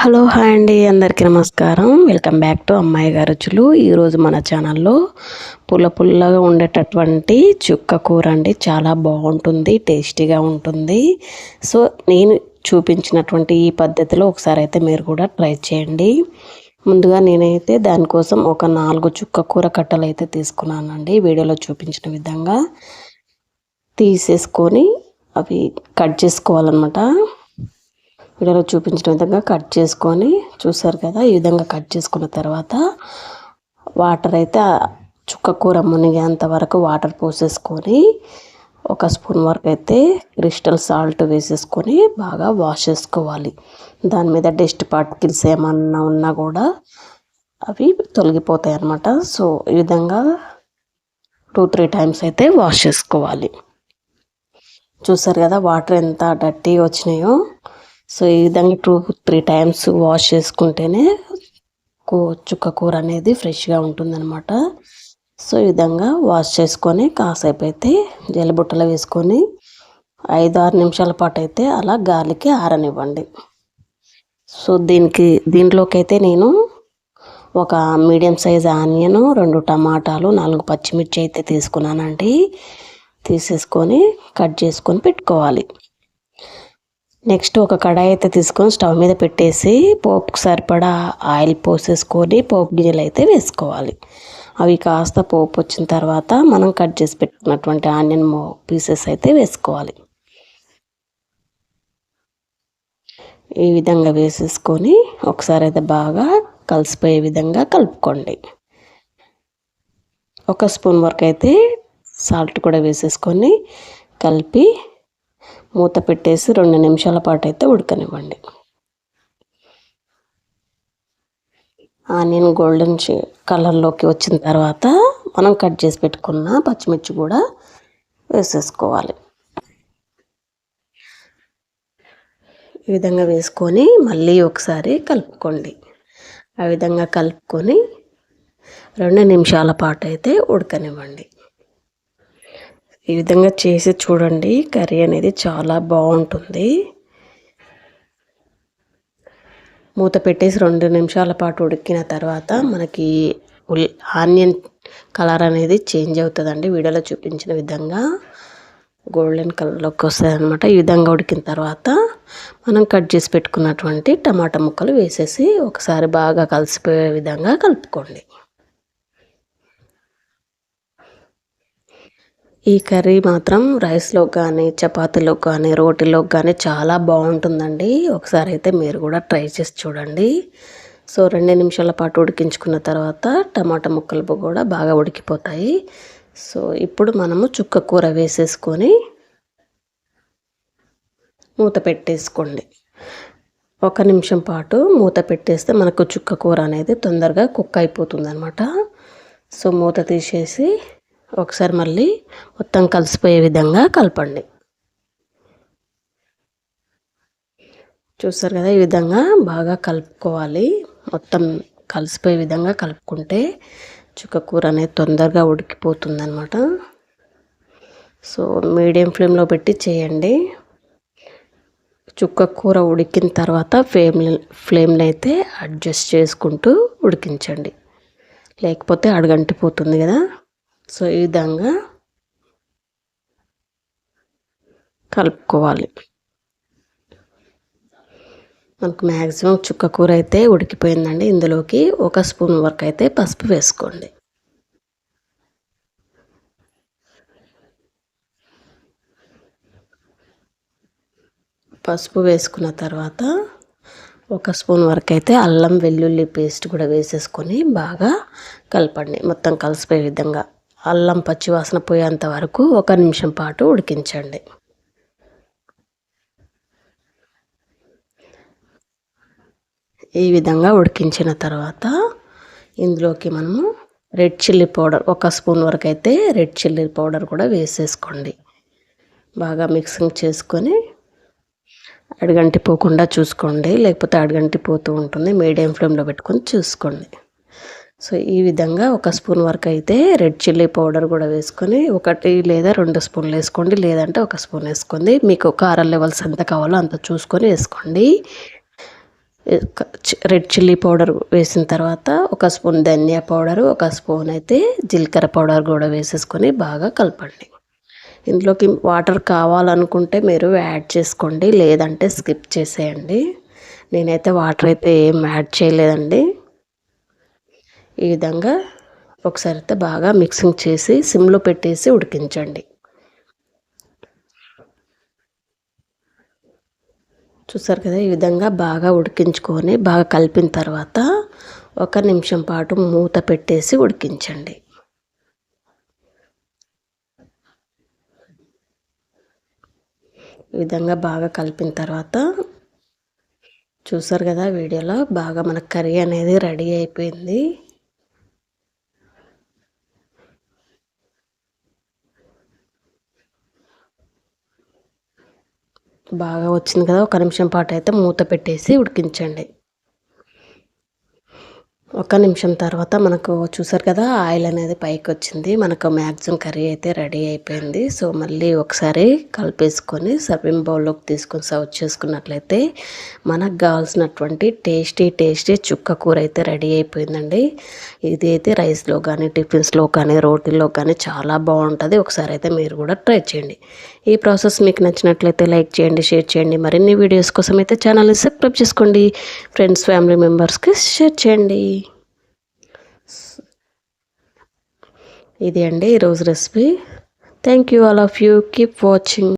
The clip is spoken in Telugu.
హలో హాయ్ అండి, అందరికీ నమస్కారం. వెల్కమ్ బ్యాక్ టు అమ్మాయి గారి రుచులు. ఈరోజు మన ఛానల్లో పుల్లగా ఉండేటటువంటి చుక్క కూర అండి. చాలా బాగుంటుంది, టేస్టీగా ఉంటుంది. సో నేను చూపించినటువంటి ఈ పద్ధతిలో ఒకసారి అయితే మీరు కూడా ట్రై చేయండి. ముందుగా నేనైతే దానికోసం ఒక 4 చుక్క కూర కట్టలు అయితే తీసుకున్నానండి. వీడియోలో చూపించిన విధంగా తీసేసుకొని అవి కట్ చేసుకోవాలన్నమాట. వీడియోలో చూపించిన విధంగా కట్ చేసుకొని చూసారు కదా. ఈ విధంగా కట్ చేసుకున్న తర్వాత వాటర్ అయితే చుక్క కూర మునిగేంత వరకు వాటర్ పోసేసుకొని ఒక స్పూన్ వరకు అయితే క్రిస్టల్ సాల్ట్ వేసేసుకొని బాగా వాష్ చేసుకోవాలి. దాని మీద డస్ట్ పార్టికల్స్ ఏమన్నా ఉన్నా కూడా అవి తొలగిపోతాయి అన్నమాట. సో ఈ విధంగా 2-3 టైమ్స్ అయితే వాష్ చేసుకోవాలి. చూసారు కదా వాటర్ ఎంత డర్టీగా వచ్చినాయో. సో ఈ విధంగా 2-3 టైమ్స్ వాష్ చేసుకుంటేనే చుక్క కూర అనేది ఫ్రెష్గా ఉంటుందన్నమాట. సో ఈ విధంగా వాష్ చేసుకొని కాసేపు అయితే జల్లబుట్టలో వేసుకొని 5-6 నిమిషాల పాటు అయితే అలా గాలికి ఆరనివ్వండి. సో దీంట్లోకి అయితే నేను ఒక మీడియం సైజ్ ఆనియన్, 2 టమాటాలు, 4 పచ్చిమిర్చి అయితే తీసుకున్నానండి. తీసేసుకొని కట్ చేసుకొని పెట్టుకోవాలి. నెక్స్ట్ ఒక కడాయి అయితే తీసుకొని స్టవ్ మీద పెట్టేసి పోపుకు సరిపడా ఆయిల్ పోసేసుకొని పోపు గింజలు అయితే వేసుకోవాలి. అవి కాస్త పోపు వచ్చిన తర్వాత మనం కట్ చేసి పెట్టుకున్నటువంటి ఆనియన్ పీసెస్ అయితే వేసుకోవాలి. ఈ విధంగా వేసేసుకొని ఒకసారి అయితే బాగా కలిసిపోయే విధంగా కలుపుకోండి. 1 స్పూన్ వరకు అయితే సాల్ట్ కూడా వేసేసుకొని కలిపి మూత పెట్టేసి 2 నిమిషాల పాటు అయితే ఉడకనివ్వండి. ఆనియన్ గోల్డెన్ కలర్లోకి వచ్చిన తర్వాత మనం కట్ చేసి పెట్టుకున్న పచ్చిమిర్చి కూడా వేసేసుకోవాలి. ఈ విధంగా వేసుకొని మళ్ళీ ఒకసారి కలుపుకోండి. ఆ విధంగా కలుపుకొని 2 నిమిషాల పాటు అయితే ఉడకనివ్వండి. ఈ విధంగా చేసి చూడండి, కర్రీ అనేది చాలా బాగుంటుంది. మూత పెట్టేసి 2 నిమిషాల పాటు ఉడికిన తర్వాత మనకి ఆనియన్ కలర్ అనేది చేంజ్ అవుతుందండి. వీడియోలో చూపించిన విధంగా గోల్డెన్ కలర్లోకి వస్తుంది అనమాట. ఈ విధంగా ఉడికిన తర్వాత మనం కట్ చేసి పెట్టుకున్నటువంటి టమాటా ముక్కలు వేసేసి ఒకసారి బాగా కలిసిపోయే విధంగా కలుపుకోండి. ఈ కర్రీ మాత్రం రైస్లో కానీ, చపాతీలో కానీ, రోటీలో కానీ చాలా బాగుంటుందండి. ఒకసారి అయితే మీరు కూడా ట్రై చేసి చూడండి. సో 2 నిమిషాల పాటు ఉడికించుకున్న తర్వాత టమాటా ముక్కలు కూడా బాగా ఉడికిపోతాయి. సో ఇప్పుడు మనము చుక్క కూర వేసేసుకొని మూత పెట్టేసుకోండి. 1 నిమిషం పాటు మూత పెట్టేస్తే మనకు చుక్క కూర అనేది తొందరగా కుక్ అయిపోతుంది అనమాట. సో మూత తీసేసి ఒకసారి మళ్ళీ మొత్తం కలిసిపోయే విధంగా కలపండి. చూస్తారు కదా, ఈ విధంగా బాగా కలుపుకోవాలి. మొత్తం కలిసిపోయే విధంగా కలుపుకుంటే చుక్క కూర అనేది తొందరగా ఉడికిపోతుంది అనమాట. సో మీడియం ఫ్లేమ్లో పెట్టి చేయండి. చుక్క కూర ఉడికిన తర్వాత ఫ్లేమ్ని అయితే అడ్జస్ట్ చేసుకుంటూ ఉడికించండి, లేకపోతే అడుగంటిపోతుంది కదా. సో ఈ విధంగా కలుపుకోవాలి. మనకు మ్యాక్సిమం చుక్క కూర అయితే ఉడికిపోయిందండి. ఇందులోకి 1 స్పూన్ వరకు అయితే పసుపు వేసుకోండి. పసుపు వేసుకున్న తర్వాత 1 స్పూన్ వరకు అయితే అల్లం వెల్లుల్లి పేస్ట్ కూడా వేసేసుకొని బాగా కలపండి. మొత్తం కలిసిపోయే విధంగా అల్లం పచ్చి వాసన పోయేంత వరకు 1 నిమిషం పాటు ఉడికించండి. ఈ విధంగా ఉడికించిన తర్వాత ఇందులోకి మనము రెడ్ చిల్లీ పౌడర్ 1 స్పూన్ వరకు అయితే రెడ్ చిల్లీ పౌడర్ కూడా వేసేసుకోండి. బాగా మిక్సింగ్ చేసుకొని అడుగంటిపోకుండా చూసుకోండి, లేకపోతే అడుగంటిపోతూ ఉంటుంది. మీడియం ఫ్లేమ్లో పెట్టుకొని చూసుకోండి. సో ఈ విధంగా 1 స్పూన్ వరకు అయితే రెడ్ చిల్లీ పౌడర్ కూడా వేసుకొని 1 లేదా 2 స్పూన్లు వేసుకోండి, లేదంటే 1 స్పూన్ వేసుకోండి. మీకు కారం లెవెల్స్ ఎంత కావాలో అంత చూసుకొని వేసుకోండి. రెడ్ చిల్లీ పౌడర్ వేసిన తర్వాత ఒక స్పూన్ ధనియా పౌడరు, ఒక స్పూన్ అయితే జీలకర్ర పౌడర్ కూడా వేసేసుకొని బాగా కలపండి. ఇందులోకి వాటర్ కావాలనుకుంటే మీరు యాడ్ చేసుకోండి, లేదంటే స్కిప్ చేసేయండి. నేనైతే వాటర్ అయితే ఏం యాడ్ చేయలేదండి. ఈ విధంగా ఒకసారి అయితే బాగా మిక్సింగ్ చేసి సిమ్లో పెట్టేసి ఉడికించండి. చూసారు కదా, ఈ విధంగా బాగా ఉడికించుకొని బాగా కలిపిన తర్వాత 1 నిమిషం పాటు మూత పెట్టేసి ఉడికించండి. ఈ విధంగా బాగా కలిపిన తర్వాత చూసారు కదా, వీడియోలో బాగా మన కర్రీ అనేది రెడీ అయిపోయింది. బాగా వచ్చింది కదా, 1 నిమిషం పాటు అయితే మూత పెట్టేసి ఉడికించండి. 1 నిమిషం తర్వాత మనకు చూసారు కదా, ఆయిల్ అనేది పైకి వచ్చింది. మనకు మ్యాక్సిమం కర్రీ అయితే రెడీ అయిపోయింది. సో మళ్ళీ ఒకసారి కలిపేసుకొని సర్వింగ్ బౌల్లోకి తీసుకొని సర్వ్ చేసుకున్నట్లయితే మనకు కావాల్సినటువంటి టేస్టీ చుక్క కూర అయితే రెడీ అయిపోయిందండి. ఇది అయితే రైస్లో కానీ, టిఫిన్స్లో కానీ, రోటీల్లో కానీ చాలా బాగుంటుంది. ఒకసారి అయితే మీరు కూడా ట్రై చేయండి. ఈ ప్రాసెస్ మీకు నచ్చినట్లయితే లైక్ చేయండి, షేర్ చేయండి. మరిన్ని వీడియోస్ కోసం అయితే ఛానల్ని సబ్స్క్రైబ్ చేసుకోండి. ఫ్రెండ్స్, ఫ్యామిలీ మెంబర్స్కి షేర్ చేయండి. ఇది అండి ఈరోజు recipe. Thank you all of you. Keep watching.